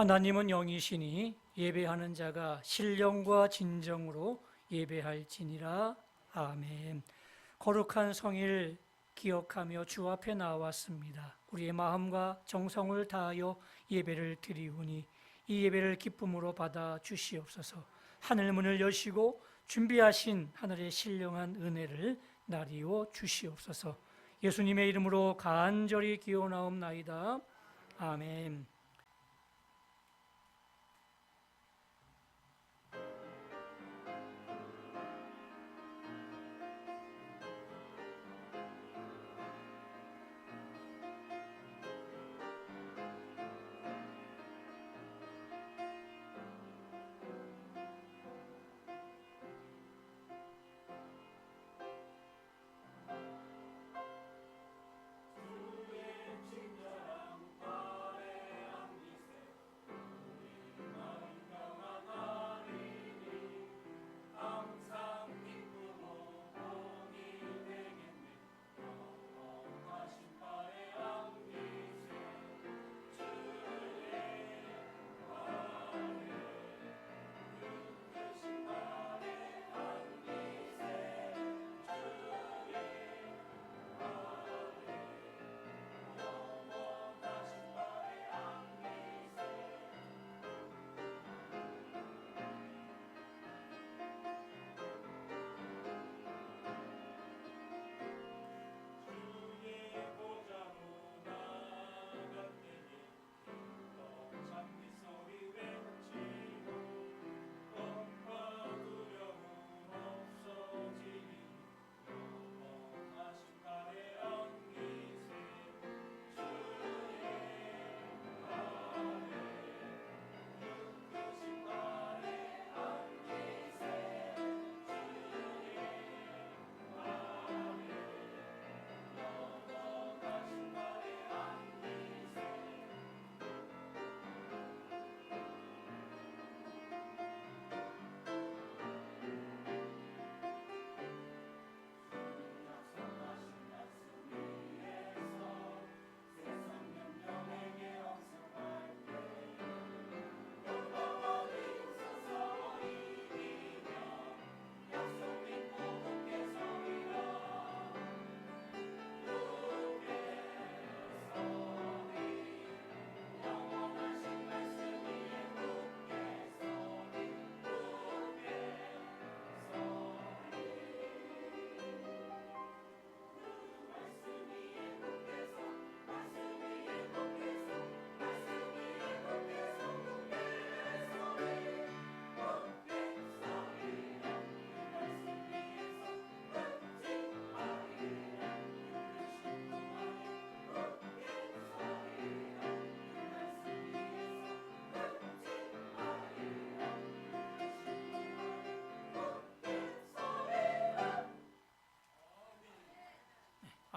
하나님은 영이시니 예배하는 자가 신령과 진정으로 예배할지니라. 아멘. 거룩한 성일 기억하며 주 앞에 나왔습니다. 우리의 마음과 정성을 다하여 예배를 드리오니 이 예배를 기쁨으로 받아 주시옵소서. 하늘 문을 여시고 준비하신 하늘의 신령한 은혜를 나리오 주시옵소서. 예수님의 이름으로 간절히 기원하옵나이다. 아멘.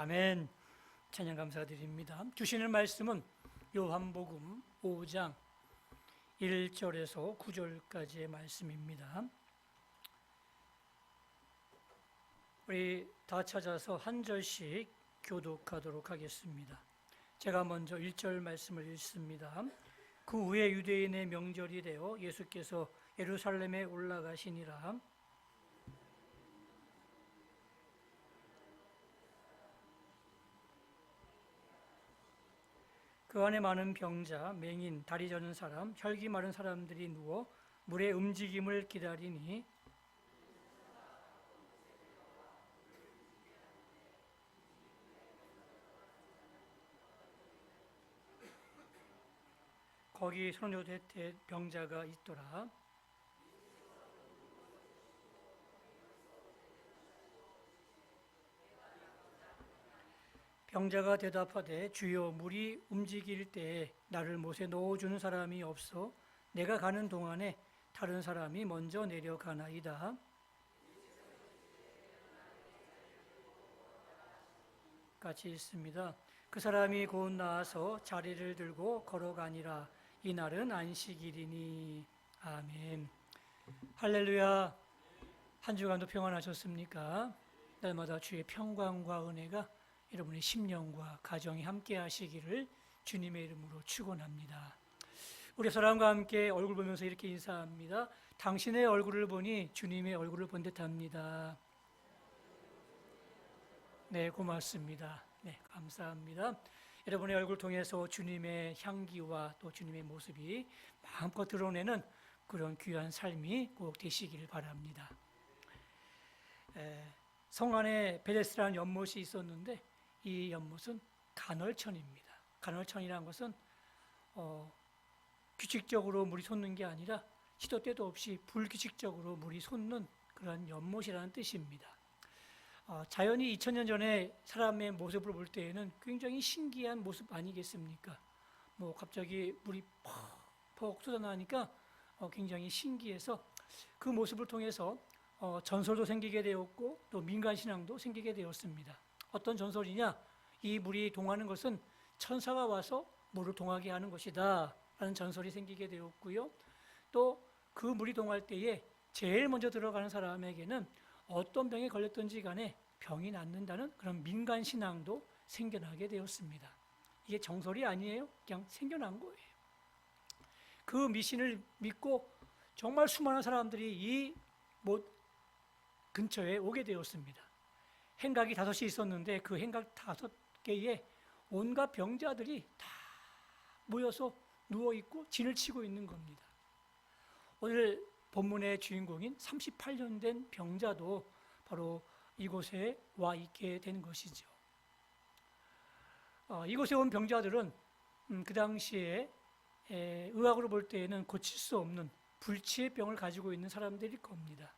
아멘. 찬양 감사드립니다. 주시는 말씀은 요한복음 5장 1절에서 9절까지의 말씀입니다. 우리 다 찾아서 한 절씩 교독하도록 하겠습니다. 제가 먼저 1절 말씀을 읽습니다. 그 후에 유대인의 명절이 되어 예수께서 예루살렘에 올라가시니라. 그 안에 많은 병자, 맹인, 다리 저는 사람, 혈기 마른 사람들이 누워 물의 움직임을 기다리니 거기 소녀된 병자가 있더라. 병자가 대답하되 주여 물이 움직일 때에 나를 못에 넣어주는 사람이 없어 내가 가는 동안에 다른 사람이 먼저 내려가나이다. 같이 읽습니다. 그 사람이 곧 나와서 자리를 들고 걸어가니라. 이날은 안식일이니. 아멘. 할렐루야. 한 주간도 평안하셨습니까? 날마다 주의 평강과 은혜가 여러분의 심령과 가정이 함께 하시기를 주님의 이름으로 축원합니다. 우리 사람과 함께 얼굴 보면서 이렇게 인사합니다. 당신의 얼굴을 보니 주님의 얼굴을 본 듯합니다. 네, 고맙습니다. 네, 감사합니다. 여러분의 얼굴 통해서 주님의 향기와 또 주님의 모습이 마음껏 드러내는 그런 귀한 삶이 꼭 되시기를 바랍니다. 성 안에 베데스다라는 연못이 있었는데 이 연못은 간헐천입니다. 간헐천이라는 것은 규칙적으로 물이 솟는 게 아니라 시도 때도 없이 불규칙적으로 물이 솟는 그런 연못이라는 뜻입니다. 자연이 2000년 전에 사람의 모습을 볼 때에는 굉장히 신기한 모습 아니겠습니까? 뭐 갑자기 물이 퍽퍽 쏟아나니까 굉장히 신기해서 그 모습을 통해서 전설도 생기게 되었고 또 민간신앙도 생기게 되었습니다. 어떤 전설이냐? 이 물이 동하는 것은 천사가 와서 물을 동하게 하는 것이다 라는 전설이 생기게 되었고요. 또 그 물이 동할 때에 제일 먼저 들어가는 사람에게는 어떤 병에 걸렸든지 간에 병이 낫는다는 그런 민간신앙도 생겨나게 되었습니다. 이게 정설이 아니에요. 그냥 생겨난 거예요. 그 미신을 믿고 정말 수많은 사람들이 이 못 근처에 오게 되었습니다. 행각이 5이 있었는데 그 행각 5개에 온갖 병자들이 다 모여서 누워있고 진을 치고 있는 겁니다. 오늘 본문의 주인공인 38년 된 병자도 바로 이곳에 와 있게 된 것이죠. 이곳에 온 병자들은 그 당시에 의학으로 볼 때에는 고칠 수 없는 불치의 병을 가지고 있는 사람들일 겁니다.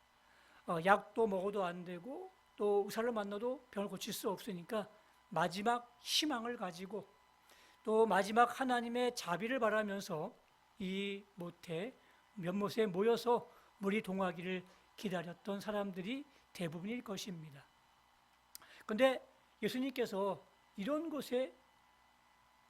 약도 먹어도 안 되고 또 의사를 만나도 병을 고칠 수 없으니까 마지막 희망을 가지고 또 마지막 하나님의 자비를 바라면서 이 연못에 모여서 물이 동하기를 기다렸던 사람들이 대부분일 것입니다. 그런데 예수님께서 이런 곳에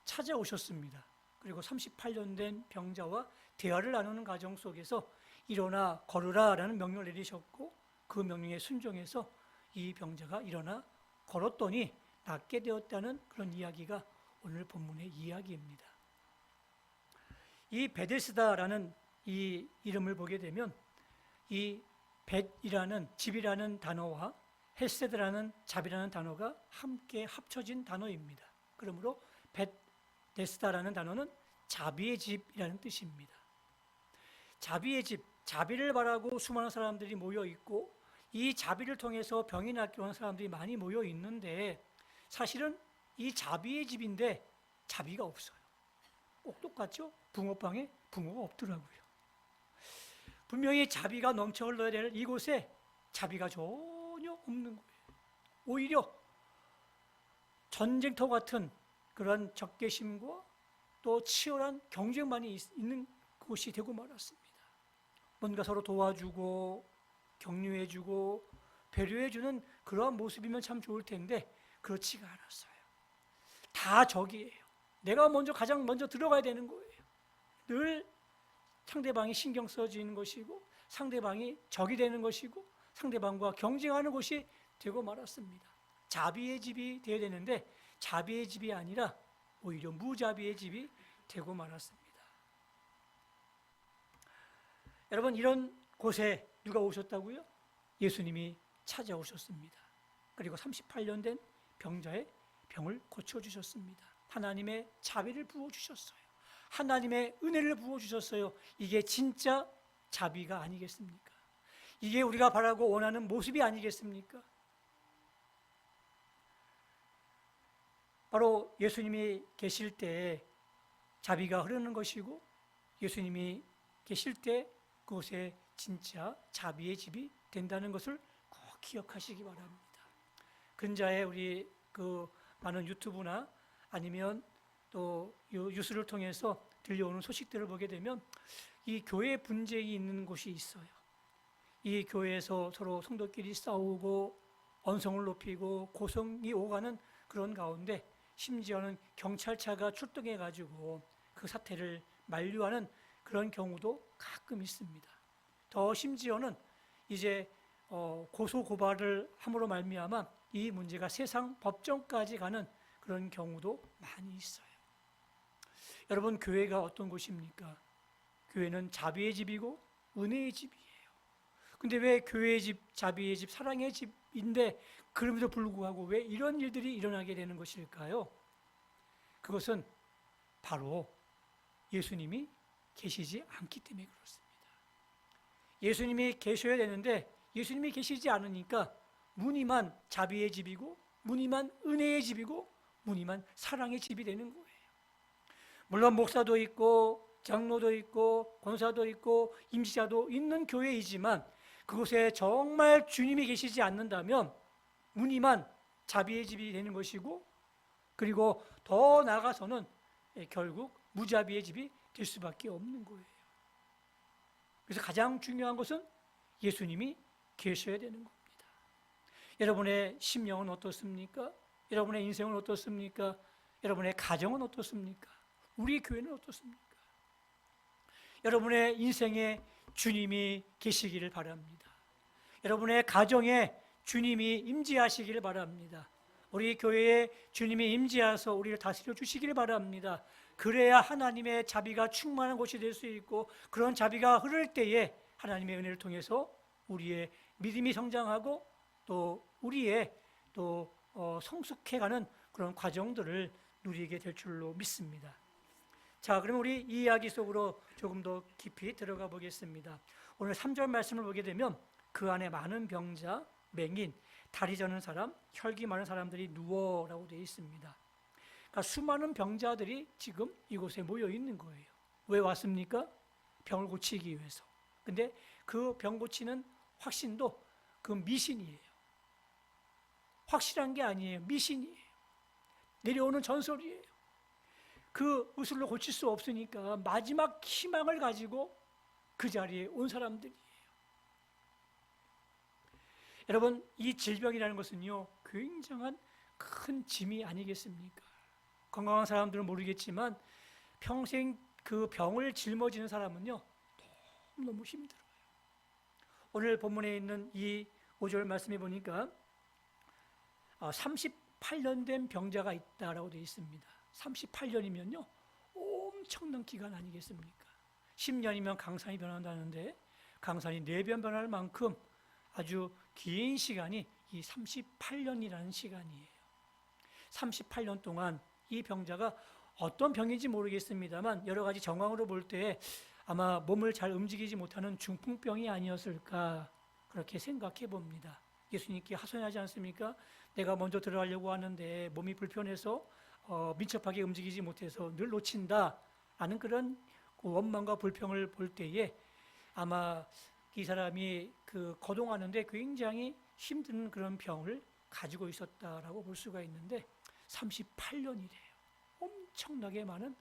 찾아오셨습니다. 그리고 38년 된 병자와 대화를 나누는 과정 속에서 일어나 걸으라 라는 명령을 내리셨고 그 명령에 순종해서 이 병자가 일어나 걸었더니 낫게 되었다는 그런 이야기가 오늘 본문의 이야기입니다. 이 베데스다라는 이 이름을 보게 되면 이 벳이라는 집이라는 단어와 헬세드라는 잡이라는 단어가 함께 합쳐진 단어입니다. 그러므로 벳데스다라는 단어는 자비의 집이라는 뜻입니다. 자비의 집, 자비를 바라고 수많은 사람들이 모여 있고 이 자비를 통해서 병이 낫기로 하는 사람들이 많이 모여 있는데 사실은 이 자비의 집인데 자비가 없어요. 꼭 똑같죠? 붕어빵에 붕어가 없더라고요. 분명히 자비가 넘쳐 흘러야 될 이곳에 자비가 전혀 없는 거예요. 오히려 전쟁터 같은 그런 적개심과 또 치열한 경쟁만이 있는 곳이 되고 말았습니다. 뭔가 서로 도와주고 격려해주고 배려해주는 그러한 모습이면 참 좋을 텐데 그렇지가 않았어요. 다 적이에요. 내가 가장 먼저 들어가야 되는 거예요. 늘 상대방이 신경 써지는 것이고 상대방이 적이 되는 것이고 상대방과 경쟁하는 것이 되고 말았습니다. 자비의 집이 되어야 되는데 자비의 집이 아니라 오히려 무자비의 집이 되고 말았습니다. 여러분, 이런 곳에 누가 오셨다고요? 예수님이 찾아오셨습니다. 그리고 38년 된 병자의 병을 고쳐주셨습니다. 하나님의 자비를 부어주셨어요. 하나님의 은혜를 부어주셨어요. 이게 진짜 자비가 아니겠습니까? 이게 우리가 바라고 원하는 모습이 아니겠습니까? 바로 예수님이 계실 때 자비가 흐르는 것이고 예수님이 계실 때 그곳에 진짜 자비의 집이 된다는 것을 꼭 기억하시기 바랍니다. 근자에 우리 많은 유튜브나 아니면 또 뉴스를 통해서 들려오는 소식들을 보게 되면 이 교회 분쟁이 있는 곳이 있어요. 이 교회에서 서로 성도끼리 싸우고 언성을 높이고 고성이 오가는 그런 가운데 심지어는 경찰차가 출동해가지고 그 사태를 만류하는 그런 경우도 가끔 있습니다. 더 심지어는 이제 고소 고발을 함으로 말미암아 이 문제가 세상 법정까지 가는 그런 경우도 많이 있어요. 여러분, 교회가 어떤 곳입니까? 교회는 자비의 집이고 은혜의 집이에요. 근데 왜 교회의 집, 자비의 집, 사랑의 집인데 그럼에도 불구하고 왜 이런 일들이 일어나게 되는 것일까요? 그것은 바로 예수님이 계시지 않기 때문에 그렇습니다. 예수님이 계셔야 되는데 예수님이 계시지 않으니까 무늬만 자비의 집이고 무늬만 은혜의 집이고 무늬만 사랑의 집이 되는 거예요. 물론 목사도 있고 장로도 있고 권사도 있고 임시자도 있는 교회이지만 그곳에 정말 주님이 계시지 않는다면 무늬만 자비의 집이 되는 것이고 그리고 더 나아가서는 결국 무자비의 집이 될 수밖에 없는 거예요. 그래서 가장 중요한 것은 예수님이 계셔야 되는 겁니다. 여러분의 심령은 어떻습니까? 여러분의 인생은 어떻습니까? 여러분의 가정은 어떻습니까? 우리 교회는 어떻습니까? 여러분의 인생에 주님이 계시기를 바랍니다. 여러분의 가정에 주님이 임재하시기를 바랍니다. 우리 교회에 주님이 임재하셔서 우리를 다스려 주시기를 바랍니다. 그래야 하나님의 자비가 충만한 곳이 될 수 있고 그런 자비가 흐를 때에 하나님의 은혜를 통해서 우리의 믿음이 성장하고 또 우리의 또 성숙해가는 그런 과정들을 누리게 될 줄로 믿습니다. 자, 그럼 우리 이 이야기 속으로 조금 더 깊이 들어가 보겠습니다. 오늘 3절 말씀을 보게 되면 그 안에 많은 병자, 맹인, 다리 저는 사람, 혈기 많은 사람들이 누워라고 되어 있습니다. 그러니까 수많은 병자들이 지금 이곳에 모여 있는 거예요. 왜 왔습니까? 병을 고치기 위해서. 근데 그 병 고치는 확신도 그 미신이에요. 확실한 게 아니에요. 미신이에요. 내려오는 전설이에요. 그 의술로 고칠 수 없으니까 마지막 희망을 가지고 그 자리에 온 사람들이에요. 여러분, 이 질병이라는 것은요, 굉장한 큰 짐이 아니겠습니까? 건강한 사람들은 모르겠지만 평생 그 병을 짊어지는 사람은요, 너무 힘들어요. 오늘 본문에 있는 이 5절 말씀해 보니까 38년 된 병자가 있다라고 되어 있습니다. 38년이면요 엄청난 기간 아니겠습니까? 10년이면 강산이 변한다는데 강산이 4번 변할 만큼 아주 긴 시간이 이 38년이라는 시간이에요. 38년 동안 이 병자가 어떤 병인지 모르겠습니다만 여러 가지 정황으로 볼 때 아마 몸을 잘 움직이지 못하는 중풍병이 아니었을까 그렇게 생각해 봅니다. 예수님께 하소연하지 않습니까? 내가 먼저 들어가려고 하는데 몸이 불편해서 민첩하게 움직이지 못해서 늘 놓친다 라는 그런 원망과 불평을 볼 때에 아마 이 사람이 그 거동하는데 굉장히 힘든 그런 병을 가지고 있었다라고 볼 수가 있는데 38년이래요. 엄청나게 많은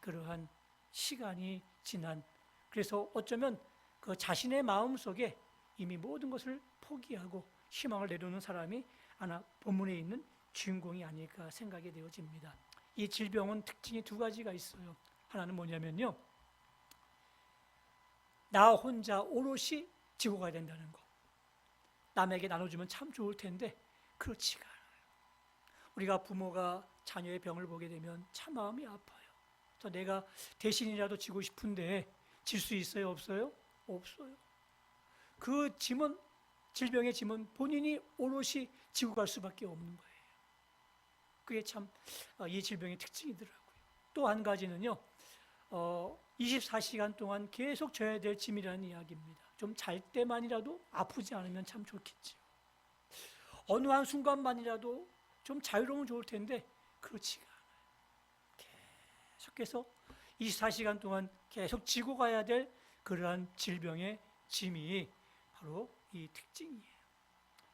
그러한 시간이 지난, 그래서 어쩌면 그 자신의 마음속에 이미 모든 것을 포기하고 희망을 내려놓는 사람이 하나 본문에 있는 주인공이 아닐까 생각이 되어집니다. 이 질병은 특징이 2가지가 있어요. 하나는 뭐냐면요, 나 혼자 오롯이 지고 가야 된다는 거. 남에게 나눠주면 참 좋을 텐데 그렇지가 않아요. 우리가 부모가 자녀의 병을 보게 되면 참 마음이 아파요. 그래서 내가 대신이라도 지고 싶은데 질 수 있어요? 없어요? 없어요. 그 짐은, 질병의 짐은 본인이 오롯이 지고 갈 수밖에 없는 거예요. 그게 참 이 질병의 특징이더라고요. 또 한 가지는요, 24시간 동안 계속 져야 될 짐이라는 이야기입니다. 좀 잘 때만이라도 아프지 않으면 참 좋겠죠. 어느 한 순간만이라도 좀 자유로우면 좋을 텐데 그렇지가 않아요. 계속해서 24시간 동안 계속 지고 가야 될 그러한 질병의 짐이 바로 이 특징이에요.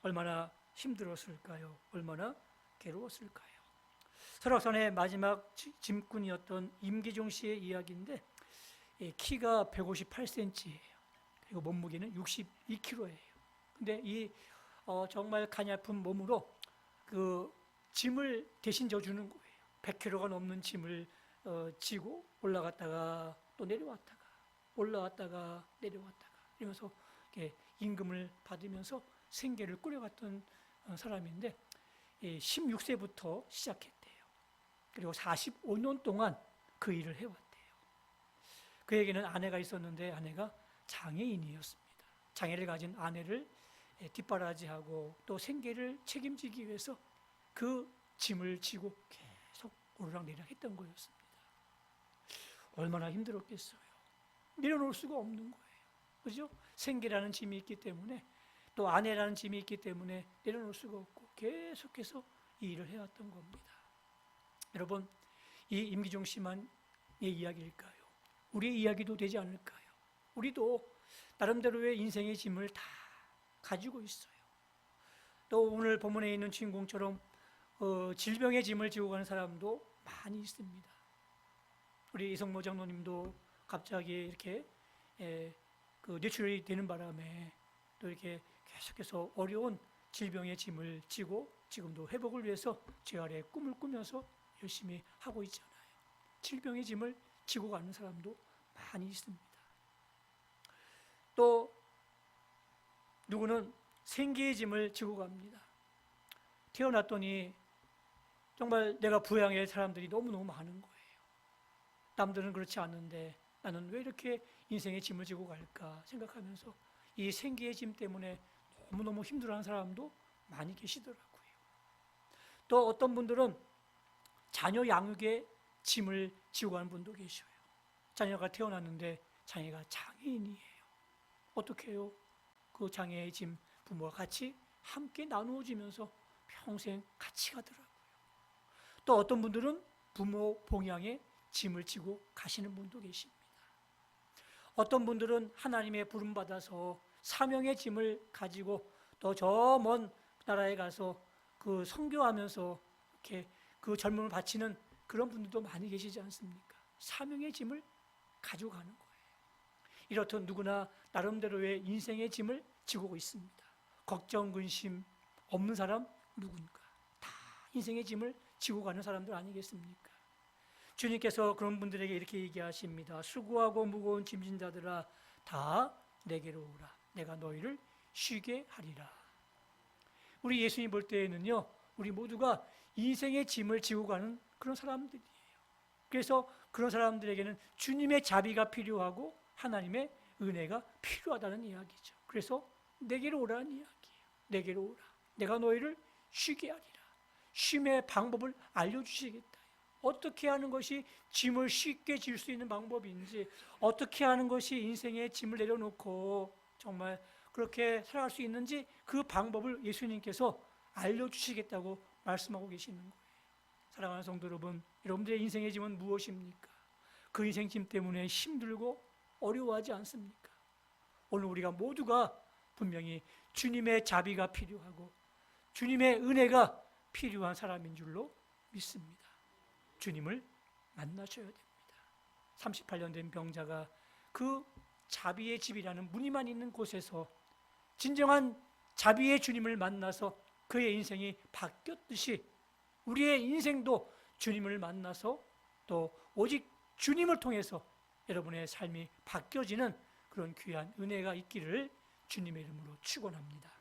얼마나 힘들었을까요? 얼마나 괴로웠을까요? 설악산의 마지막 짐꾼이었던 임기종 씨의 이야기인데 키가 158cm예요. 그리고 몸무게는 62kg예요. 근데 이 정말 가냘픈 몸으로 그 짐을 대신 져주는 거예요. 100kg가 넘는 짐을 지고 올라갔다가 또 내려왔다가 올라왔다가 내려왔다가 이러면서 임금을 받으면서 생계를 꾸려갔던 사람인데 16세부터 시작했대요. 그리고 45년 동안 그 일을 해왔대요. 그에게는 아내가 있었는데 아내가 장애인이었습니다. 장애를 가진 아내를 뒷바라지하고 또 생계를 책임지기 위해서 그 짐을 지고 계속 오르락내리락 했던 거였습니다. 얼마나 힘들었겠어요. 내려놓을 수가 없는 거예요. 그죠? 생계라는 짐이 있기 때문에 또 아내라는 짐이 있기 때문에 내려놓을 수가 없고 계속해서 이 일을 해왔던 겁니다. 여러분, 이 임기종 씨만의 이야기일까요? 우리의 이야기도 되지 않을까요? 우리도 나름대로의 인생의 짐을 다 가지고 있어요. 또 오늘 본문에 있는 주인공처럼 질병의 짐을 지고 가는 사람도 많이 있습니다. 우리 이성모 장로님도 갑자기 이렇게 뇌출이 되는 바람에 또 이렇게 계속해서 어려운 질병의 짐을 지고 지금도 회복을 위해서 재활의 꿈을 꾸면서 열심히 하고 있잖아요. 질병의 짐을 지고 가는 사람도 많이 있습니다. 또 누구는 생계의 짐을 지고 갑니다. 태어났더니 정말 내가 부양해야 할 사람들이 너무너무 많은 거예요. 남들은 그렇지 않은데 나는 왜 이렇게 인생의 짐을 지고 갈까 생각하면서 이 생계의 짐 때문에 너무너무 힘들어하는 사람도 많이 계시더라고요. 또 어떤 분들은 자녀 양육의 짐을 지고 가는 분도 계셔요. 자녀가 태어났는데 자녀가 장애인이에요. 어떻게 해요? 그 장애의 짐 부모가 같이 함께 나누어지면서 평생 같이 가더라고요. 또 어떤 분들은 부모 봉양의 짐을 지고 가시는 분도 계십니다. 어떤 분들은 하나님의 부름받아서 사명의 짐을 가지고 또 저 먼 나라에 가서 그 선교하면서 이렇게 그 젊음을 바치는 그런 분들도 많이 계시지 않습니까? 사명의 짐을 가지고 가는 거예요. 이렇듯 누구나 나름대로의 인생의 짐을 지고 있습니다. 걱정, 근심 없는 사람 누군가? 다 인생의 짐을 지고 가는 사람들 아니겠습니까? 주님께서 그런 분들에게 이렇게 얘기하십니다. 수고하고 무거운 짐진 자들아 다 내게로 오라. 내가 너희를 쉬게 하리라. 우리 예수님 볼 때에는요, 우리 모두가 인생의 짐을 지고 가는 그런 사람들이에요. 그래서 그런 사람들에게는 주님의 자비가 필요하고 하나님의 은혜가 필요하다는 이야기죠. 그래서 내게로 오라는 이야기예요. 내게로 오라. 내가 너희를 쉬게 하리라. 쉼의 방법을 알려주시겠다. 어떻게 하는 것이 짐을 쉽게 질 수 있는 방법인지, 어떻게 하는 것이 인생의 짐을 내려놓고 정말 그렇게 살아갈 수 있는지 그 방법을 예수님께서 알려주시겠다고 말씀하고 계시는 거예요. 사랑하는 성도 여러분, 여러분들의 인생의 짐은 무엇입니까? 그 인생 짐 때문에 힘들고 어려워하지 않습니까? 오늘 우리가 모두가 분명히 주님의 자비가 필요하고 주님의 은혜가 필요한 사람인 줄로 믿습니다. 주님을 만나셔야 됩니다. 38년 된 병자가 그 자비의 집이라는 무늬만 있는 곳에서 진정한 자비의 주님을 만나서 그의 인생이 바뀌었듯이 우리의 인생도 주님을 만나서 또 오직 주님을 통해서 여러분의 삶이 바뀌어지는 그런 귀한 은혜가 있기를 주님의 이름으로 축원합니다.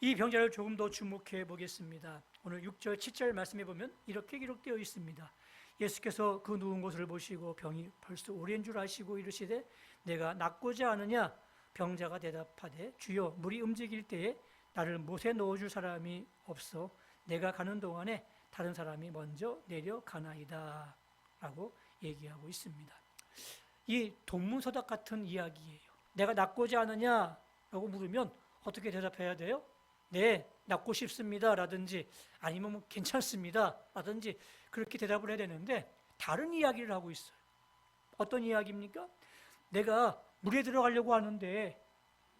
이 병자를 조금 더 주목해 보겠습니다. 오늘 6절, 7절 말씀해 보면 이렇게 기록되어 있습니다. 예수께서 그 누운 곳을 보시고 병이 벌써 오래인 줄 아시고 이르시되 내가 낫고자 하느냐? 병자가 대답하되 주여 물이 움직일 때에 나를 못에 넣어줄 사람이 없어 내가 가는 동안에 다른 사람이 먼저 내려가나이다 라고 얘기하고 있습니다. 이 동문서답 같은 이야기예요. 내가 낫고자 하느냐? 라고 물으면 어떻게 대답해야 돼요? 네, 낫고 싶습니다 라든지 아니면 뭐 괜찮습니다 라든지 그렇게 대답을 해야 되는데 다른 이야기를 하고 있어요. 어떤 이야기입니까? 내가 물에 들어가려고 하는데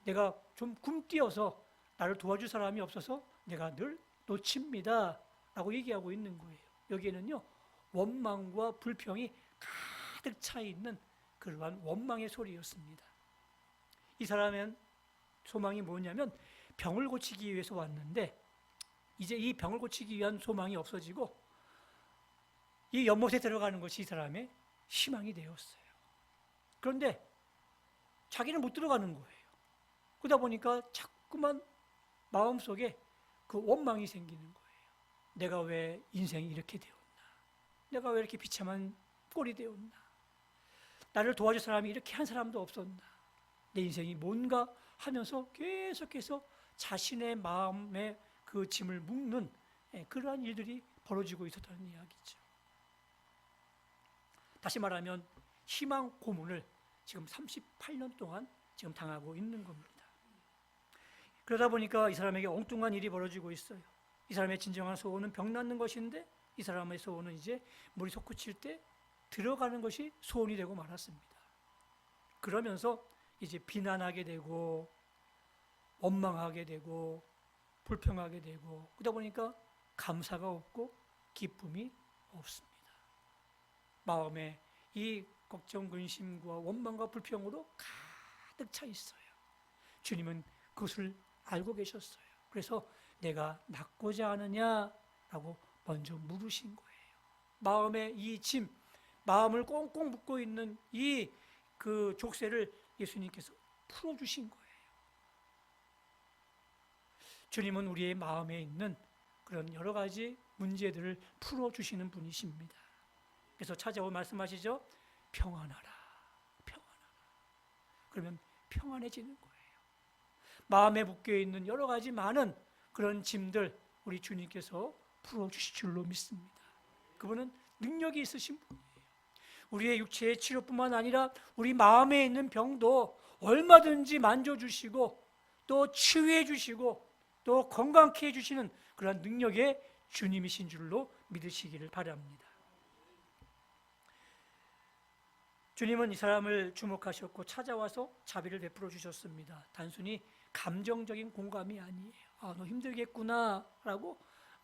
내가 좀 굼뛰어서 나를 도와줄 사람이 없어서 내가 늘 놓칩니다 라고 얘기하고 있는 거예요. 여기에는요 원망과 불평이 가득 차 있는 그러한 원망의 소리였습니다. 이 사람은 소망이 뭐냐면 병을 고치기 위해서 왔는데 이제 이 병을 고치기 위한 소망이 없어지고 이 연못에 들어가는 것이 이 사람의 희망이 되었어요. 그런데 자기는 못 들어가는 거예요. 그러다 보니까 자꾸만 마음속에 그 원망이 생기는 거예요. 내가 왜 인생이 이렇게 되었나? 내가 왜 이렇게 비참한 꼴이 되었나? 나를 도와줄 사람이 이렇게 한 사람도 없었나. 내 인생이 뭔가 하면서 계속해서 자신의 마음에 그 짐을 묶는 그러한 일들이 벌어지고 있었다는 이야기죠. 다시 말하면 희망 고문을 지금 38년 동안 지금 당하고 있는 겁니다. 그러다 보니까 이 사람에게 엉뚱한 일이 벌어지고 있어요. 이 사람의 진정한 소원은 병 낫는 것인데 이 사람의 소원은 이제 물이 솟구칠 때 들어가는 것이 소원이 되고 말았습니다. 그러면서 이제 비난하게 되고 원망하게 되고 불평하게 되고 그러다 보니까 감사가 없고 기쁨이 없습니다. 마음에 이 걱정, 근심과 원망과 불평으로 가득 차 있어요. 주님은 그것을 알고 계셨어요. 그래서 내가 낫고자 하느냐라고 먼저 물으신 거예요. 마음에 이 짐, 마음을 꽁꽁 묶고 있는 이 그 족쇄를 예수님께서 풀어주신 거예요. 주님은 우리의 마음에 있는 그런 여러 가지 문제들을 풀어주시는 분이십니다. 그래서 찾아오 말씀하시죠. 평안하라, 평안하라. 그러면 평안해지는 거예요. 마음에 묶여있는 여러 가지 많은 그런 짐들 우리 주님께서 풀어주실 줄로 믿습니다. 그분은 능력이 있으신 분이에요. 우리의 육체의 치료뿐만 아니라 우리 마음에 있는 병도 얼마든지 만져주시고 또 치유해 주시고 또 건강케 해주시는 그런 능력의 주님이신 줄로 믿으시기를 바랍니다. 주님은 이 사람을 주목하셨고 찾아와서 자비를 베풀어 주셨습니다. 단순히 감정적인 공감이 아니에요. 아, 너 힘들겠구나 라고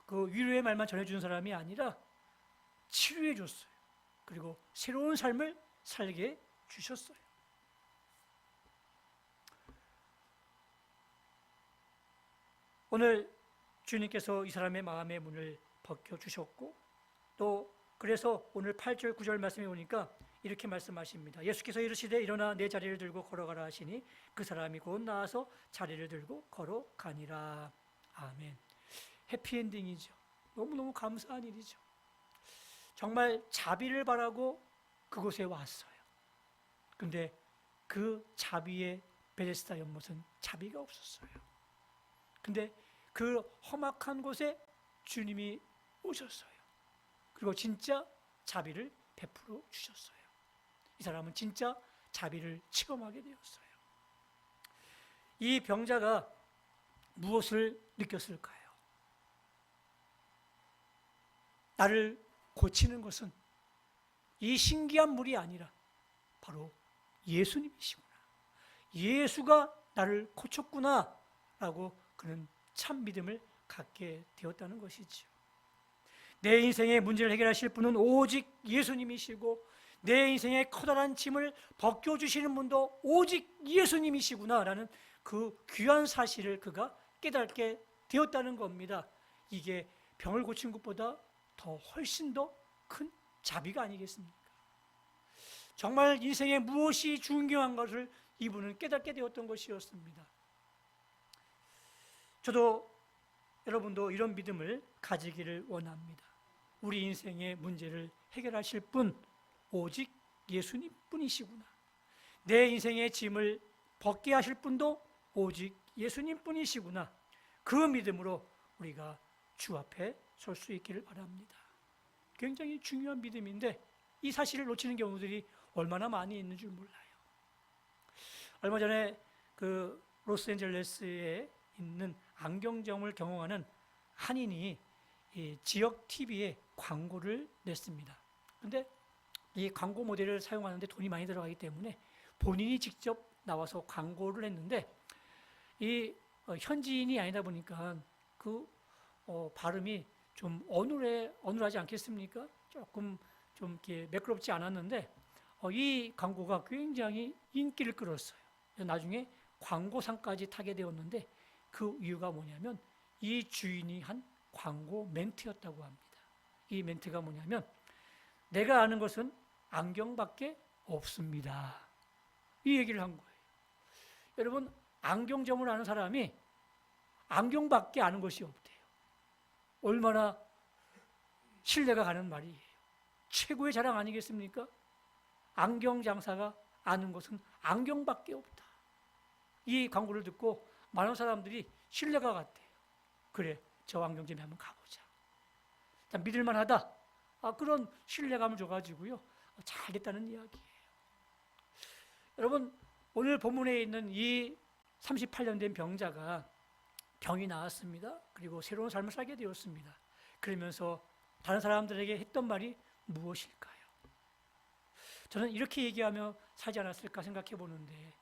그 위로의 말만 전해주는 사람이 아니라 치료해 줬어요. 그리고 새로운 삶을 살게 주셨어요. 오늘 주님께서 이 사람의 마음의 문을 벗겨주셨고 또 그래서 오늘 8절 9절 말씀에 보니까 이렇게 말씀하십니다. 예수께서 이르시되 일어나 내 자리를 들고 걸어가라 하시니 그 사람이 곧 나와서 자리를 들고 걸어가니라. 아멘. 해피엔딩이죠. 너무너무 감사한 일이죠. 정말 자비를 바라고 그곳에 왔어요. 근데 그 자비의 베데스다 연못은 자비가 없었어요. 근데 그 험악한 곳에 주님이 오셨어요. 그리고 진짜 자비를 베풀어 주셨어요. 이 사람은 진짜 자비를 체험하게 되었어요. 이 병자가 무엇을 느꼈을까요? 나를 고치는 것은 이 신기한 물이 아니라 바로 예수님이시구나. 예수가 나를 고쳤구나 라고 그는 참 믿음을 갖게 되었다는 것이죠. 내 인생의 문제를 해결하실 분은 오직 예수님이시고 내 인생의 커다란 짐을 벗겨주시는 분도 오직 예수님이시구나라는 그 귀한 사실을 그가 깨닫게 되었다는 겁니다. 이게 병을 고친 것보다 더 훨씬 더 큰 자비가 아니겠습니까? 정말 인생에 무엇이 중요한 것을 이분은 깨닫게 되었던 것이었습니다. 저도 여러분도 이런 믿음을 가지기를 원합니다. 우리 인생의 문제를 해결하실 분 오직 예수님 뿐이시구나. 내 인생의 짐을 벗게 하실 분도 오직 예수님 뿐이시구나. 그 믿음으로 우리가 주 앞에 설 수 있기를 바랍니다. 굉장히 중요한 믿음인데 이 사실을 놓치는 경우들이 얼마나 많이 있는 줄 몰라요. 얼마 전에 그 로스앤젤레스에 있는 안경점을 경영하는 한인이 이 지역 TV에 광고를 냈습니다. 그런데 이 광고 모델을 사용하는데 돈이 많이 들어가기 때문에 본인이 직접 나와서 광고를 했는데 이 현지인이 아니다 보니까 그 발음이 좀 어눌하지 않겠습니까? 조금 좀 이렇게 매끄럽지 않았는데 이 광고가 굉장히 인기를 끌었어요. 나중에 광고상까지 타게 되었는데 그 이유가 뭐냐면 이 주인이 한 광고 멘트였다고 합니다. 이 멘트가 뭐냐면 내가 아는 것은 안경밖에 없습니다. 이 얘기를 한 거예요. 여러분 안경점을 아는 사람이 안경밖에 아는 것이 없대요. 얼마나 신뢰가 가는 말이에요. 최고의 자랑 아니겠습니까? 안경 장사가 아는 것은 안경밖에 없다. 이 광고를 듣고 많은 사람들이 신뢰가 갔대요. 그래, 저 안경점에 한번 가보자. 믿을만하다. 그런 신뢰감을 줘가지고요, 잘 됐다는 이야기예요. 여러분, 오늘 본문에 있는 이 38년 된 병자가 병이 나았습니다. 그리고 새로운 삶을 살게 되었습니다. 그러면서 다른 사람들에게 했던 말이 무엇일까요? 저는 이렇게 얘기하며 살지 않았을까 생각해 보는데,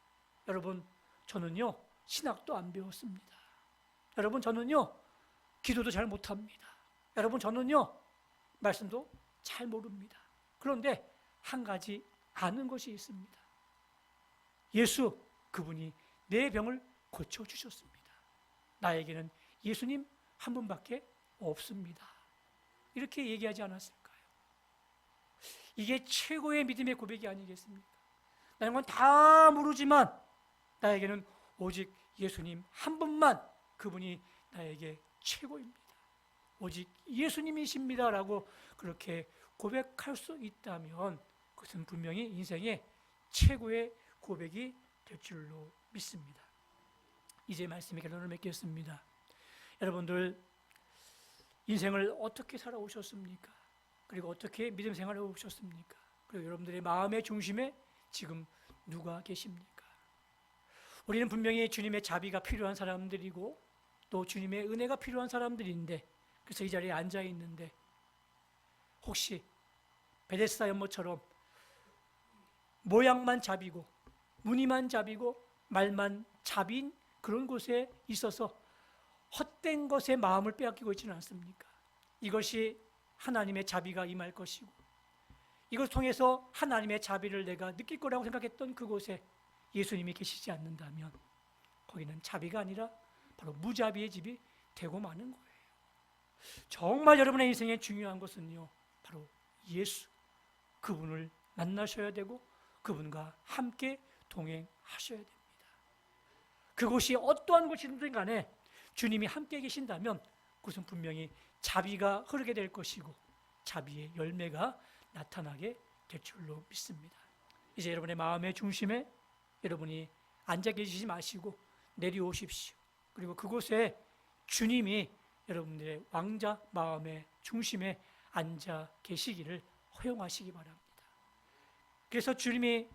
여러분, 저는요 신학도 안 배웠습니다. 여러분, 저는요 기도도 잘 못합니다. 여러분, 저는요 말씀도 잘 모릅니다. 그런데 한 가지 아는 것이 있습니다. 예수, 그분이 내 병을 고쳐주셨습니다. 나에게는 예수님 한 분밖에 없습니다. 이렇게 얘기하지 않았을까요? 이게 최고의 믿음의 고백이 아니겠습니까? 나는 건 다 모르지만 나에게는 오직 예수님 한 분만, 그분이 나에게 최고입니다. 오직 예수님이십니다 라고 그렇게 고백할 수 있다면 그것은 분명히 인생의 최고의 고백이 될 줄로 믿습니다. 이제 말씀의 결론을 맺겠습니다. 여러분들, 인생을 어떻게 살아오셨습니까? 그리고 어떻게 믿음 생활을 해오셨습니까? 그리고 여러분들의 마음의 중심에 지금 누가 계십니까? 우리는 분명히 주님의 자비가 필요한 사람들이고 또 주님의 은혜가 필요한 사람들인데, 그래서 이 자리에 앉아 있는데, 혹시 베데스다 연못처럼 모양만 자비고 무늬만 자비고 말만 자비인 그런 곳에 있어서 헛된 것에 마음을 빼앗기고 있지는 않습니까? 이것이 하나님의 자비가 임할 것이고, 이것을 통해서 하나님의 자비를 내가 느낄 거라고 생각했던 그곳에 예수님이 계시지 않는다면 거기는 자비가 아니라 바로 무자비의 집이 되고 마는 거예요. 정말 여러분의 인생에 중요한 것은요, 바로 예수, 그분을 만나셔야 되고 그분과 함께 동행하셔야 됩니다. 그곳이 어떠한 곳이든 간에 주님이 함께 계신다면 그것은 분명히 자비가 흐르게 될 것이고 자비의 열매가 나타나게 될 줄로 믿습니다. 이제 여러분의 마음의 중심에 여러분이 앉아 계시지 마시고 내려오십시오. 그리고 그곳에 주님이 여러분들의 왕자 마음의 중심에 앉아 계시기를 허용하시기 바랍니다. 그래서 주님이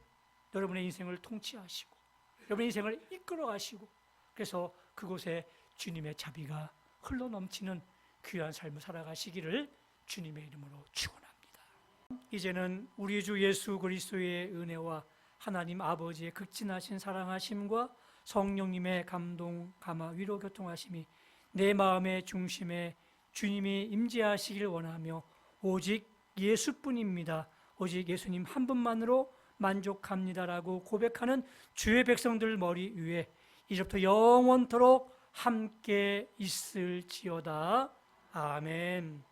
여러분의 인생을 통치하시고 여러분의 인생을 이끌어 가시고, 그래서 그곳에 주님의 자비가 흘러넘치는 귀한 삶을 살아가시기를 주님의 이름으로 축원합니다. 이제는 우리 주 예수 그리스도의 은혜와 하나님 아버지의 극진하신 사랑하심과 성령님의 감동, 감화, 위로, 교통하심이 내 마음의 중심에 주님이 임재하시길 원하며 오직 예수뿐입니다. 오직 예수님 한 분만으로 만족합니다라고 고백하는 주의 백성들 머리 위에 이제부터 영원토록 함께 있을지어다. 아멘.